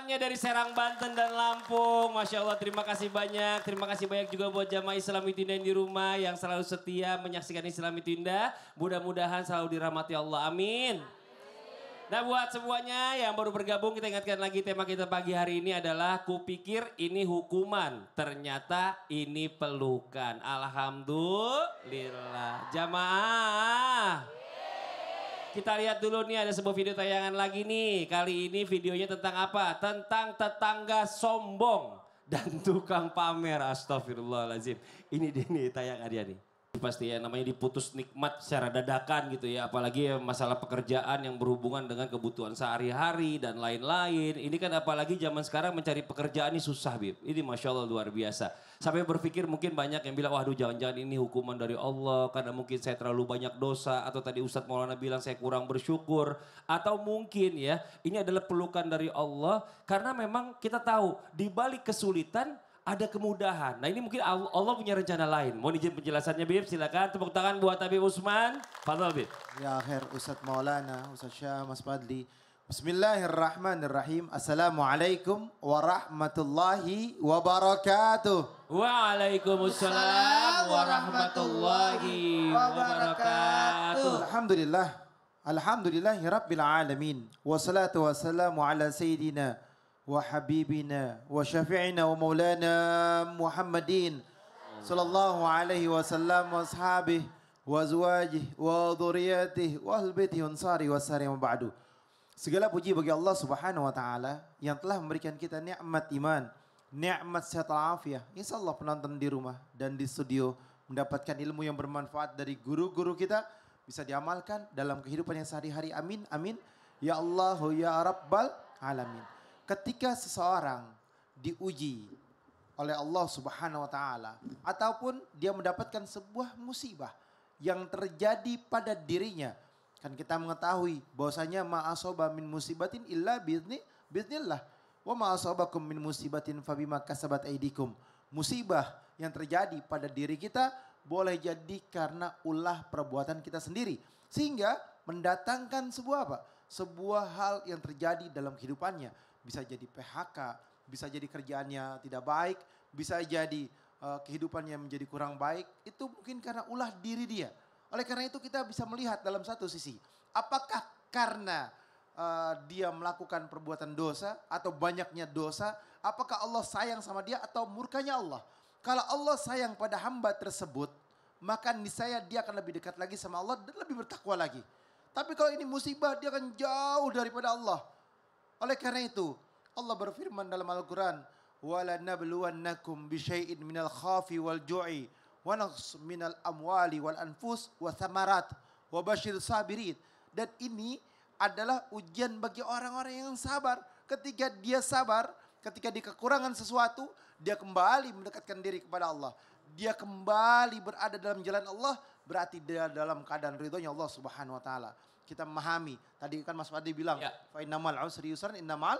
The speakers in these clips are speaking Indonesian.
temannya dari Serang, Banten dan Lampung. Masya Allah, terima kasih banyak. Terima kasih banyak juga buat jamaah Islam Itu Indah yang di rumah yang selalu setia menyaksikan Islam Itu Indah. Mudah-mudahan selalu dirahmati Allah. Amin. Nah buat semuanya yang baru bergabung, kita ingatkan lagi tema kita pagi hari ini adalah kupikir ini hukuman, ternyata ini pelukan. Alhamdulillah. Jamaah. Kita lihat dulu nih, ada sebuah video tayangan lagi nih. Kali ini videonya tentang apa? Tentang tetangga sombong dan tukang pamer. Astagfirullahaladzim. Ini dia nih tayangan dia nih. Pasti ya namanya diputus nikmat secara dadakan gitu ya. Apalagi ya masalah pekerjaan yang berhubungan dengan kebutuhan sehari-hari dan lain-lain. Ini kan apalagi zaman sekarang mencari pekerjaan ini susah Bib. Ini Masya Allah luar biasa. Sampai berpikir mungkin banyak yang bilang waduh jangan-jangan ini hukuman dari Allah. Karena mungkin saya terlalu banyak dosa. Atau tadi Ustadz Maulana bilang saya kurang bersyukur. Atau mungkin ya ini adalah pelukan dari Allah. Karena memang kita tahu di balik kesulitan ada kemudahan. Nah ini mungkin Allah punya rencana lain. Mau izin penjelasannya Bib? Silakan tepuk tangan buat Habib Usman. Fadhal Bib. Ya akhir Ustadz Maulana, Ustadz Syah, Mas Fadli. Bismillahirrahmanirrahim. Assalamualaikum warahmatullahi wabarakatuh. Waalaikumsalam warahmatullahi wabarakatuh. Alhamdulillah. Alhamdulillahi rabbil alamin. Wassalatu wassalamu ala sayyidina wa habibina wa syafi'ina wa maulana Muhammadin sallallahu alaihi wasallam wa ashabihi wa azwajihi wa dhurriyyatihi wa ahli unsari wa sari wa ba'du. Segala puji bagi Allah Subhanahu wa taala yang telah memberikan kita nikmat iman, nikmat sehat walafiat. Insyaallah penonton di rumah dan di studio mendapatkan ilmu yang bermanfaat dari guru-guru kita bisa diamalkan dalam kehidupan yang sehari-hari. Amin amin ya Allah ya Rabbal alamin. Ketika seseorang diuji oleh Allah Subhanahu wa taala ataupun dia mendapatkan sebuah musibah yang terjadi pada dirinya, kan kita mengetahui bahwasanya ma asaba min musibatin illa biidznillah wa ma asabakum min musibatin fabima kasabat aydikum. Musibah yang terjadi pada diri kita boleh jadi karena ulah perbuatan kita sendiri sehingga mendatangkan sebuah apa? Sebuah hal yang terjadi dalam kehidupannya. Bisa jadi PHK, bisa jadi kerjaannya tidak baik, bisa jadi kehidupannya menjadi kurang baik. Itu mungkin karena ulah diri dia. Oleh karena itu kita bisa melihat dalam satu sisi. Apakah karena dia melakukan perbuatan dosa atau banyaknya dosa. Apakah Allah sayang sama dia atau murkanya Allah. Kalau Allah sayang pada hamba tersebut. Maka niscaya dia akan lebih dekat lagi sama Allah dan lebih bertakwa lagi. Tapi kalau ini musibah dia akan jauh daripada Allah. Oleh karena itu Allah berfirman dalam Al-Quran. وَلَنَبْلُوَنَّكُمْ بِشَيْءٍ مِنَ الْخَافِ وَالْجُوعِ وَنَقْصٍ مِنَ الْأَمْوَالِ وَالْأَنْفُسِ وَثَمَرَاتِ وَبَشِّرِ الصَّابِرِينَ. Dan ini adalah ujian bagi orang-orang yang sabar. Ketika dia sabar, ketika di kekurangan sesuatu, dia kembali mendekatkan diri kepada Allah. Dia kembali berada dalam jalan Allah, berarti dia dalam keadaan ridhonya Allah Subhanahu wa taala. Kita memahami. Tadi kan Mas Fadli bilang, fa innamal usri yusran innamal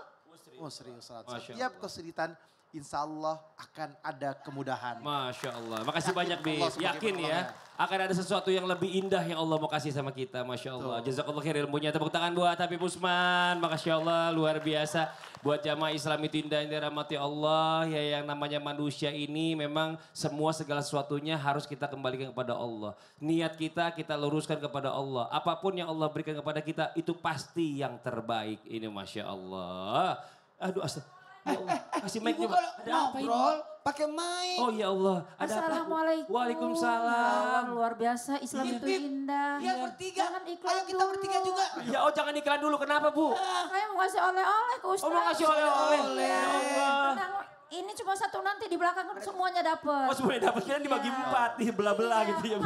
usri yusran. Setiap kesulitan insya Allah akan ada kemudahan. Masya Allah. Makasih banyak Bib. Yakin ya akan ada sesuatu yang lebih indah yang Allah mau kasih sama kita. Masya Allah. Jazakallah khair ilmunya. Tepuk tangan buat Habib Usman. Makasih Allah luar biasa. Buat jamaah Islam Itu Indah yang dirahmati Allah. Ya yang namanya manusia ini memang semua segala sesuatunya harus kita kembalikan kepada Allah. Niat kita luruskan kepada Allah. Apapun yang Allah berikan kepada kita itu pasti yang terbaik. Ini Masya Allah. Aduh astagfirullah. Ya Allah, kasih mic coba. Ada apa ini? Ngobrol pakai mic. Oh ya Allah, ada Assalamualaikum. Waalaikumsalam. Luar biasa, Islam itu indah. Iya bertiga. Jangan iklan Ayo kita bertiga juga. Ya oh jangan iklan dulu, kenapa Bu? Saya mau ngasih oleh-oleh ke Ustaz. Oh mau ngasih oleh-oleh. Ya Allah. Tenang, ini cuma satu nanti di belakang semuanya dapat. Oh semuanya dapat, kira dibagi 4 nih, belah-belah gitu ya.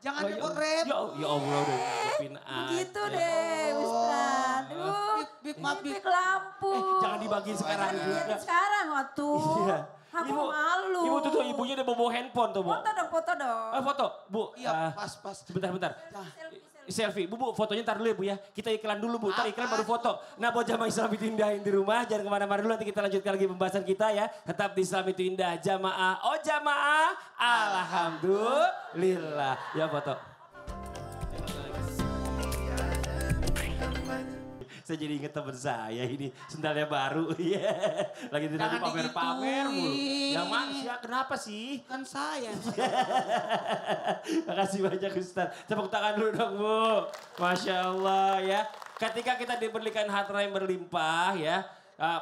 Jangan repot-repot. Ya Allah udah siapin aja. Begitu deh Ustaz. Bip. Lampu. Jangan dibagi sekarang juga. Sekarang waktu. Iya. Aku malu. Ibu tuh ibunya udah bawa handphone tuh Bu. Foto dong. Foto Bu. Iya pas. Sebentar. Selfie. Bu, fotonya ntar dulu ya Bu ya. Kita iklan dulu Bu, ntar iklan baru foto. Nah buat jamaah Islam Itu Indah yang di rumah, jangan kemana-mana dulu. Nanti kita lanjutkan lagi pembahasan kita ya. Tetap di Islam Itu Indah, jamaah. Oh jamaah, alhamdulillah. Ya foto. Saya jadi inget teman saya ini, sendalnya baru. Iya. Lagi tadi Jangan pamer-pamer mulu. digituin. Yang manusia kenapa sih? Kan saya. Makasih banyak Ustaz. Tepuk tangan dulu dong Bu. Masya Allah ya. Ketika kita diberikan harta yang berlimpah ya.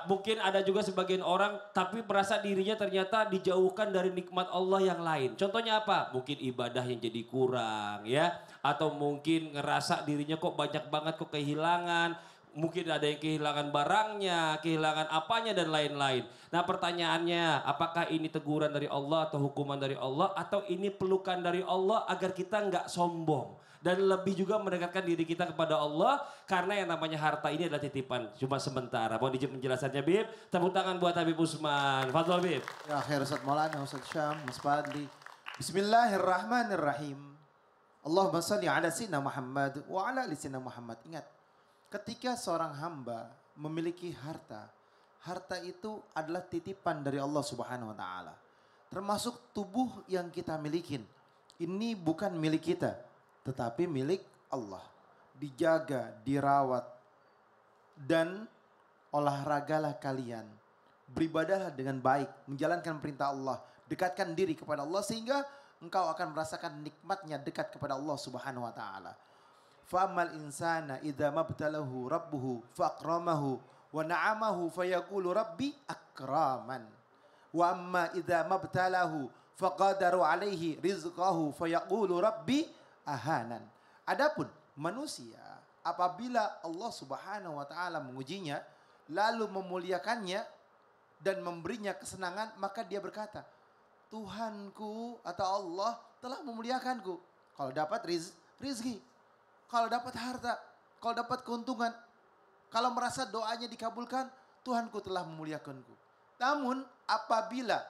Mungkin ada juga sebagian orang tapi merasa dirinya ternyata dijauhkan dari nikmat Allah yang lain. Contohnya apa? Mungkin ibadah yang jadi kurang ya. Atau mungkin ngerasa dirinya kok banyak banget kok kehilangan. Mungkin ada yang kehilangan barangnya, kehilangan apanya dan lain-lain. Nah pertanyaannya apakah ini teguran dari Allah atau hukuman dari Allah. Atau ini pelukan dari Allah agar kita nggak sombong. Dan lebih juga mendekatkan diri kita kepada Allah. Karena yang namanya harta ini adalah titipan. Cuma sementara. Mohon izin penjelasannya Bib. Tepuk tangan buat Habib Usman. Fadol Bib. Ya khair Ustaz Maulana, Ustaz Syam, Mas Fadli. Bismillahirrahmanirrahim. Allahumma salli ala sayyidina Muhammad wa ala ali sayyidina Muhammad. Ingat, ketika seorang hamba memiliki harta, harta itu adalah titipan dari Allah Subhanahu wa taala. Termasuk tubuh yang kita milikin. Ini bukan milik kita, tetapi milik Allah. Dijaga, dirawat, dan olahragalah kalian. Beribadahlah dengan baik, menjalankan perintah Allah, dekatkan diri kepada Allah sehingga engkau akan merasakan nikmatnya dekat kepada Allah Subhanahu wa taala. Fa'amal insana idza mabtalahu rabbuhu faqramahu wa na'amahu fayaqulu rabbi akraman. Wa amma idza mabtalahu faqadaru alaihi rizqahu fayaqulu rabbi ahanan. Adapun manusia apabila Allah Subhanahu wa taala mengujinya lalu memuliakannya dan memberinya kesenangan, maka dia berkata, Tuhanku atau Allah telah memuliakanku. Kalau dapat rizki, kalau dapat harta, kalau dapat keuntungan, kalau merasa doanya dikabulkan, Tuhanku telah memuliakanku. Namun apabila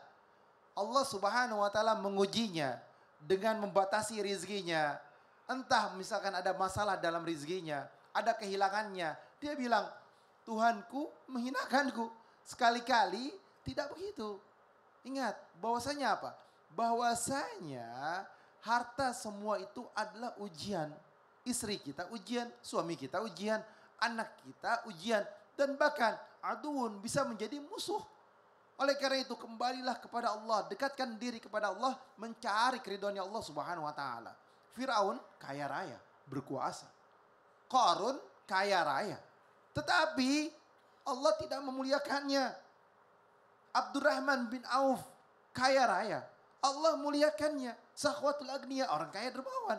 Allah Subhanahu wa taala mengujinya dengan membatasi rizkinya, entah misalkan ada masalah dalam rizkinya, ada kehilangannya, dia bilang, Tuhanku menghinakanku. Sekali-kali tidak begitu. Ingat, bahwasanya apa? Bahwasanya harta semua itu adalah ujian. Istri kita ujian, suami kita ujian, anak kita ujian. Dan bahkan aduun bisa menjadi musuh. Oleh karena itu kembalilah kepada Allah. Dekatkan diri kepada Allah. Mencari keridhaannya Allah Subhanahu wa taala. Firaun kaya raya, berkuasa. Qarun kaya raya. Tetapi Allah tidak memuliakannya. Abdurrahman bin Auf kaya raya. Allah muliakannya. Sakhwatul agniya, orang kaya dermawan.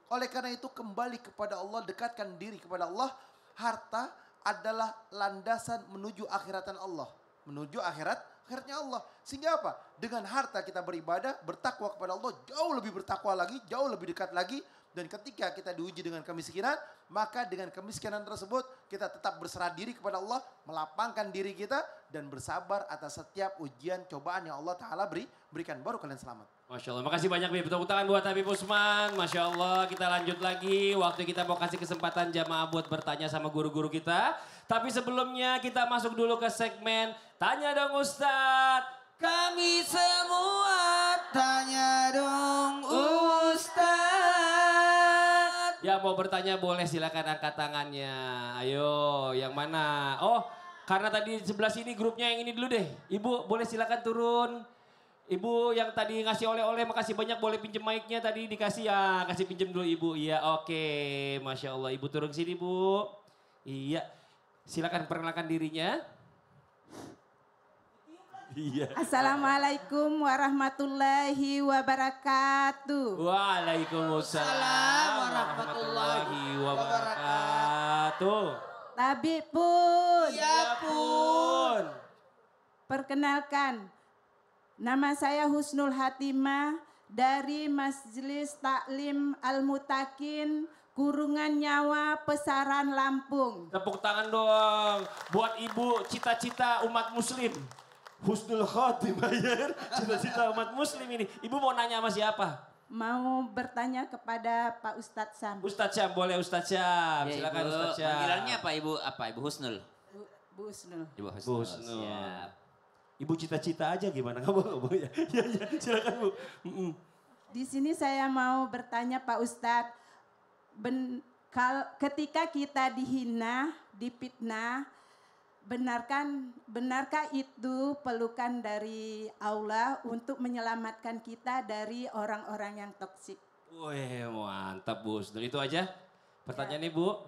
Oleh karena itu kembali kepada Allah, dekatkan diri kepada Allah. Harta adalah landasan menuju akhiratan Allah. Menuju akhiratnya Allah. Sehingga apa? Dengan harta kita beribadah, bertakwa kepada Allah. Jauh lebih bertakwa lagi, jauh lebih dekat lagi. Dan ketika kita diuji dengan kemiskinan, maka dengan kemiskinan tersebut kita tetap berserah diri kepada Allah, melapangkan diri kita dan bersabar atas setiap ujian cobaan yang Allah Ta'ala berikan. Baru kalian selamat. Masya Allah, makasih banyak Bib. Tepuk tangan buat Habib Usman. Masya Allah, kita lanjut lagi. Waktu kita mau kasih kesempatan jamaah buat bertanya sama guru-guru kita. Tapi sebelumnya kita masuk dulu ke segmen Tanya Dong Ustadz. Kami semua tanya dong Ustaz. Yang mau bertanya boleh silakan angkat tangannya. Ayo, yang mana? Oh, karena tadi sebelah sini grupnya yang ini dulu deh. Ibu boleh silakan turun. Ibu yang tadi ngasih oleh-oleh makasih banyak, boleh pinjem mic-nya tadi dikasih ya. Kasih pinjem dulu Ibu. Iya, oke. Masya Allah, Ibu turun sini Bu. Iya, silakan perkenalkan dirinya. Iya. Assalamualaikum warahmatullahi wabarakatuh. Waalaikumsalam warahmatullahi wabarakatuh. Tabi pun. Ya pun. Perkenalkan, nama saya Husnul Hatimah dari Majelis Taklim Al-Mutakin, Kurungan Nyawa, Pesaran, Lampung. Tepuk tangan dong buat Ibu cita-cita umat muslim. Husnul Khotimah ya, cita-cita umat muslim ini. Ibu mau nanya sama siapa? Mau bertanya kepada Pak Ustadz Sam. Ustadz Syam, boleh Ustadz Syam. Ya, Silakan Ibu, Ustadz Syam. panggilannya apa Ibu? Apa Ibu Husnul? Bu Husnul. Ibu Bu Husnul. Husnul. Siap. Ibu cita-cita aja gimana? Kamu ya? Ya, silakan Bu. Di sini saya mau bertanya Pak Ustadz, ketika kita dihina, difitnah, benarkah itu pelukan dari Allah untuk menyelamatkan kita dari orang-orang yang toksik? Wih, mantap Bu Husnul. Itu aja pertanyaan Ibu.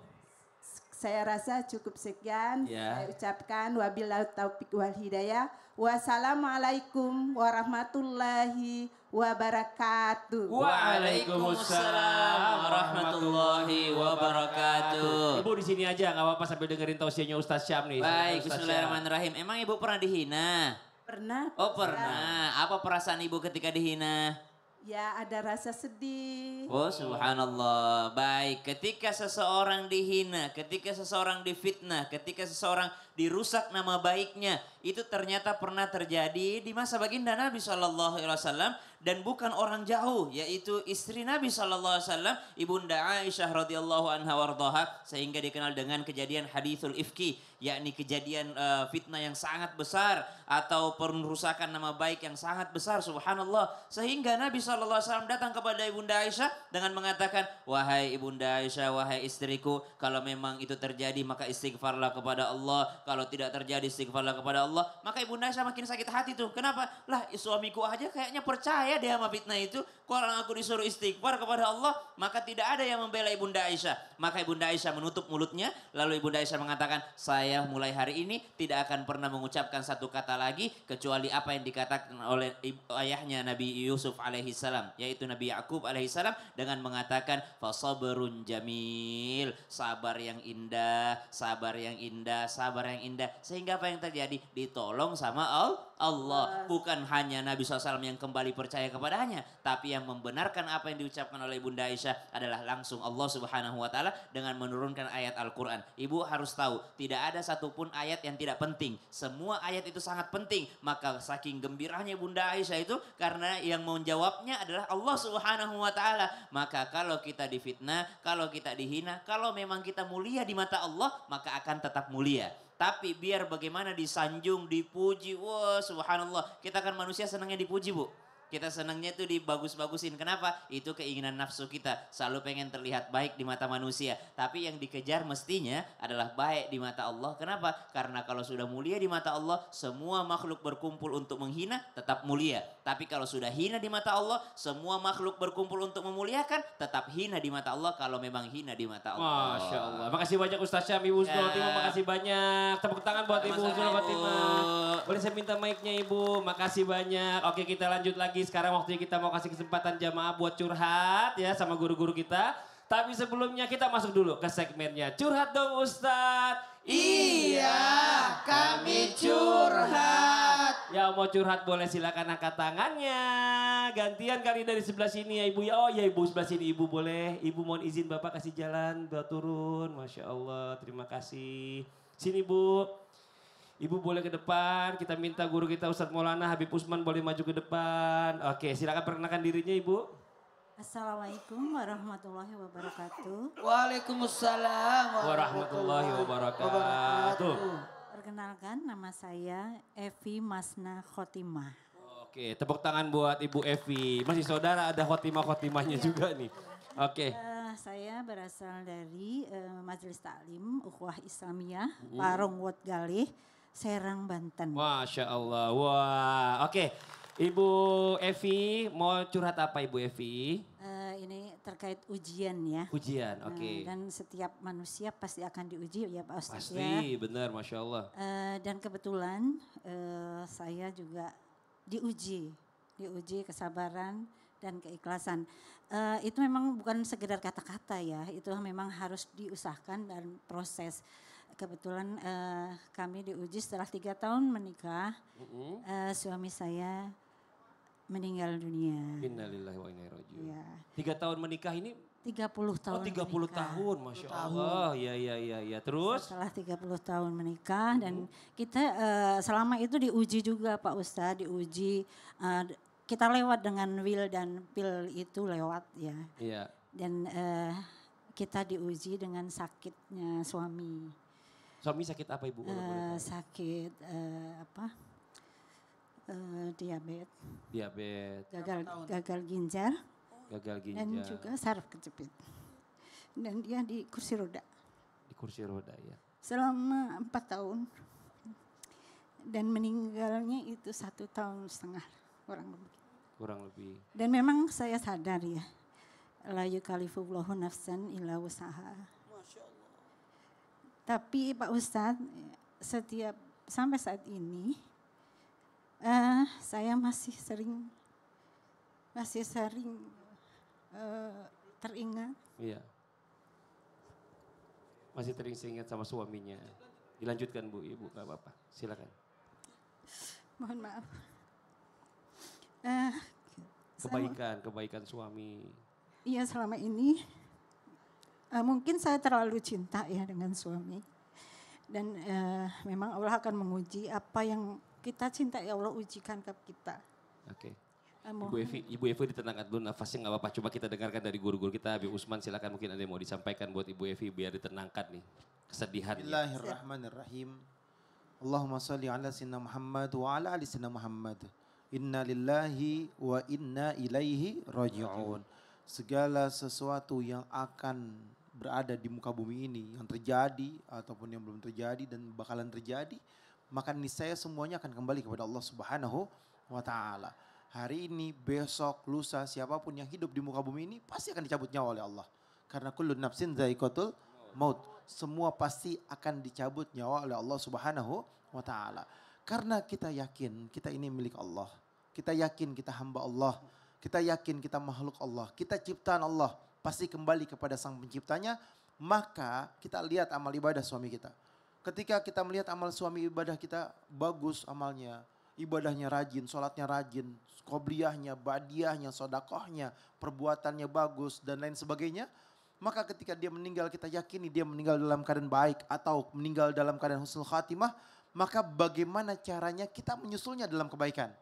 Saya rasa cukup sekian. Ya. Saya ucapkan wabillahi taufiq wal hidayah. Wassalamualaikum warahmatullahi wabarakatuh. Waalaikumsalam warahmatullahi wabarakatuh. Ibu di sini aja nggak apa-apa sambil dengerin tausiahnya Ustaz Syam nih. Baik, Ustaz Syam. bismillahirrahmanirrahim. Emang ibu pernah dihina? Pernah? Oh pernah. Apa perasaan ibu ketika dihina? Ya ada rasa sedih. Oh subhanallah. Baik, ketika seseorang dihina, ketika seseorang difitnah, ketika seseorang dirusak nama baiknya, itu ternyata pernah terjadi di masa baginda Nabi SAW dan bukan orang jauh, yaitu istri Nabi SAW, Ibunda Aisyah radhiyallahu anha wardaha, sehingga dikenal dengan kejadian hadithul ifki, yakni kejadian fitnah yang sangat besar atau perusakan nama baik yang sangat besar, subhanallah. Sehingga Nabi SAW datang kepada Ibunda Aisyah dengan mengatakan, wahai Ibunda Aisyah, wahai istriku, kalau memang itu terjadi maka istighfarlah kepada Allah. Kalau tidak terjadi istighfarlah kepada Allah. Maka Ibunda Aisyah makin sakit hati tuh. Kenapa? Lah suamiku aja kayaknya percaya deh sama fitnah itu. Kalau aku disuruh istighfar kepada Allah, maka tidak ada yang membela Ibunda Aisyah. Maka Ibunda Aisyah menutup mulutnya. Lalu Ibunda Aisyah mengatakan, saya mulai hari ini tidak akan pernah mengucapkan satu kata lagi kecuali apa yang dikatakan oleh ayahnya Nabi Yusuf alaihissalam, yaitu Nabi Yakub alaihissalam, dengan mengatakan fasabrun jamil, sabar yang indah, sabar yang indah, sabar yang indah. Sehingga apa yang terjadi? Ditolong sama Allah. Bukan hanya Nabi SAW yang kembali percaya kepadanya, tapi yang membenarkan apa yang diucapkan oleh Bunda Aisyah adalah langsung Allah Subhanahu wa taala dengan menurunkan ayat Al-Qur'an. Ibu harus tahu, tidak ada satupun ayat yang tidak penting. Semua ayat itu sangat penting. Maka saking gembiranya Bunda Aisyah itu karena yang menjawabnya adalah Allah Subhanahu wa taala. Maka kalau kita difitnah, kalau kita dihina, kalau memang kita mulia di mata Allah, maka akan tetap mulia. Tapi biar bagaimana disanjung, dipuji, wah subhanallah. Kita kan manusia senangnya dipuji Bu. Kita senangnya itu dibagus-bagusin. Kenapa? Itu keinginan nafsu kita. Selalu pengen terlihat baik di mata manusia. Tapi yang dikejar mestinya adalah baik di mata Allah. Kenapa? Karena kalau sudah mulia di mata Allah, semua makhluk berkumpul untuk menghina tetap mulia. Tapi kalau sudah hina di mata Allah, semua makhluk berkumpul untuk memuliakan tetap hina di mata Allah kalau memang hina di mata Allah. Masya Allah. Makasih banyak Ustaz Syam, Ibu Husnul Khotimah. Makasih banyak. Tepuk tangan buat Ibu Husnul Khotimah. Boleh saya minta mic-nya Ibu? Makasih banyak. Oke, kita lanjut lagi. Sekarang waktunya kita mau kasih kesempatan jamaah buat curhat ya sama guru-guru kita. Tapi sebelumnya kita masuk dulu ke segmennya Curhat Dong Ustadz. Iya, kami curhat. Ya mau curhat boleh silakan angkat tangannya. Gantian kali dari sebelah sini ya Ibu ya. Oh ya Ibu sebelah sini Ibu boleh. Ibu mohon izin Bapak kasih jalan buat turun. Masya Allah terima kasih. Sini Bu. Ibu boleh ke depan, kita minta guru kita Ustadz Maulana Habib Usman boleh maju ke depan. Oke silakan perkenalkan dirinya Ibu. Assalamualaikum warahmatullahi wabarakatuh. Waalaikumsalam Warahmatullahi wabarakatuh. Perkenalkan nama saya Evi Masna Khotimah. Oke tepuk tangan buat Ibu Evi. Masih saudara ada khotimah-khotimahnya juga nih. Oke. Saya berasal dari Majelis Taklim Ukhuwah Islamiyah Parung Wot Galih, Serang, Banten. Masya Allah. Wah oke. Ibu Evi mau curhat apa Ibu Evi? Ini terkait ujian ya. Ujian oke. Dan setiap manusia pasti akan diuji ya Pak Ustadz ya. Pasti benar Masya Allah. Dan kebetulan saya juga diuji kesabaran dan keikhlasan. Itu memang bukan sekedar kata-kata ya, itu memang harus diusahakan dan proses. Kebetulan kami diuji setelah 3 tahun menikah, suami saya meninggal dunia. Innalillahi wa inna ilaihi raji'un. Ya. 3 tahun menikah ini? 30 tahun 30 menikah. tahun Masya Allah. Ya. Terus? Setelah 30 tahun menikah dan kita selama itu diuji juga Pak Ustadz, diuji. Kita lewat dengan will dan pil itu lewat ya. Iya. Dan kita diuji dengan sakitnya suami. Suami sakit apa Ibu? Sakit diabetes. Diabetes. Gagal ginjal. Gagal ginjal. Dan juga saraf kejepit. dan dia di kursi roda. Di kursi roda ya. Selama 4 tahun. Dan meninggalnya itu 1,5 tahun kurang lebih. Kurang lebih. Dan memang saya sadar ya. La yukallifullahu nafsan illa wusaha. Tapi Pak Ustadz, sampai saat ini saya masih sering teringat. Iya. Masih teringat sama suaminya. Dilanjutkan Bu, Ibu nggak apa-apa. Silakan. Mohon maaf. Kebaikan suami. Iya, selama ini mungkin saya terlalu cinta ya dengan suami. Dan memang Allah akan menguji apa yang kita cinta, ya Allah ujikan ke kita. Oke. Ibu Evi ditenangkan dulu nafasnya nggak apa-apa. Coba kita dengarkan dari guru-guru kita. Habib Usman silakan, mungkin ada yang mau disampaikan buat Ibu Evi biar ditenangkan nih kesedihannya. Bismillahirrahmanirrahim. Allahumma salli ala sayyidina Muhammad wa ala ali sayyidina Muhammad. Inna lillahi wa inna ilaihi raji'un. Segala sesuatu yang akan berada di muka bumi ini, yang terjadi ataupun yang belum terjadi dan bakalan terjadi, maka niscaya semuanya akan kembali kepada Allah Subhanahu wa taala. Hari ini, besok, lusa, siapapun yang hidup di muka bumi ini pasti akan dicabut nyawa oleh Allah. Karena kullu nafsin dha'iqatul maut. Semua pasti akan dicabut nyawa oleh Allah Subhanahu wa taala. Karena kita yakin kita ini milik Allah. Kita yakin kita hamba Allah. Kita yakin kita makhluk Allah. Kita ciptaan Allah. Pasti kembali kepada sang penciptanya. Maka kita lihat amal ibadah suami kita. Ketika kita melihat amal suami ibadah kita bagus amalnya. Ibadahnya rajin, sholatnya rajin, qobliyahnya, badiahnya, sodakohnya, perbuatannya bagus dan lain sebagainya. Maka ketika dia meninggal kita yakini dia meninggal dalam keadaan baik atau meninggal dalam keadaan husnul khatimah. Maka bagaimana caranya kita menyusulnya dalam kebaikan.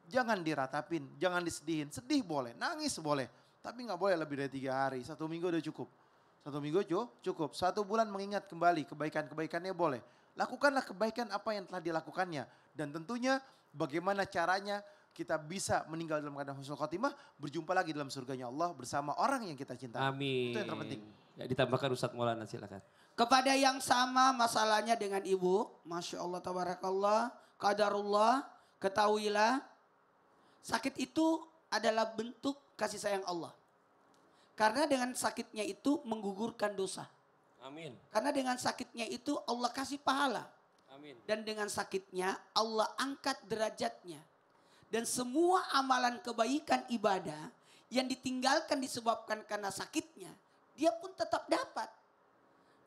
Jangan diratapin, jangan disedihin. Sedih boleh, nangis boleh. Tapi gak boleh lebih dari 3 hari, 1 minggu udah cukup. 1 minggu cukup, 1 bulan mengingat kembali kebaikan-kebaikannya boleh. Lakukanlah kebaikan apa yang telah dilakukannya. Dan tentunya bagaimana caranya kita bisa meninggal dalam keadaan husnul khotimah, berjumpa lagi dalam surganya Allah bersama orang yang kita cintai. Amin. Itu yang terpenting. Ya, ditambahkan Ustadz Maulana silakan. Kepada yang sama masalahnya dengan ibu, Masya Allah, tabarakallah, qadarullah, ketahuilah, sakit itu adalah bentuk kasih sayang Allah. Karena dengan sakitnya itu menggugurkan dosa. Amin. Karena dengan sakitnya itu Allah kasih pahala. Amin. Dan dengan sakitnya Allah angkat derajatnya. Dan semua amalan kebaikan ibadah yang ditinggalkan disebabkan karena sakitnya, dia pun tetap dapat.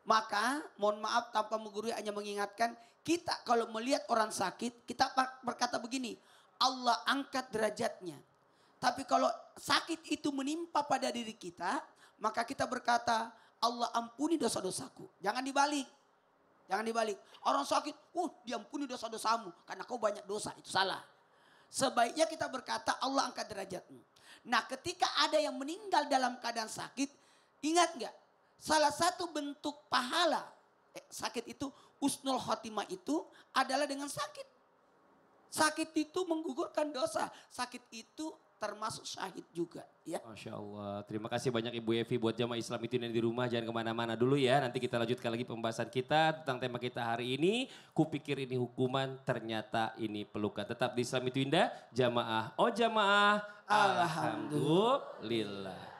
Maka mohon maaf tanpa menggurui, hanya mengingatkan kita kalau melihat orang sakit, kita berkata begini, Allah angkat derajatnya. Tapi kalau sakit itu menimpa pada diri kita, maka kita berkata, Allah ampuni dosa-dosaku. Jangan dibalik. Jangan dibalik. Orang sakit, diampuni dosa-dosamu karena kau banyak dosa. Itu salah. Sebaiknya kita berkata Allah angkat derajatmu. Nah ketika ada yang meninggal dalam keadaan sakit, ingat gak? Salah satu bentuk pahala sakit itu, husnul khotimah itu adalah dengan sakit. Sakit itu menggugurkan dosa. Sakit itu termasuk syahid juga. Ya. Masya Allah. Terima kasih banyak Ibu Evi buat jamaah Islam itu yang di rumah. Jangan kemana-mana dulu ya. Nanti kita lanjutkan lagi pembahasan kita tentang tema kita hari ini. Kupikir ini hukuman, ternyata ini pelukan. Tetap di Islam itu indah. Jamaah. Oh jamaah. Alhamdulillah.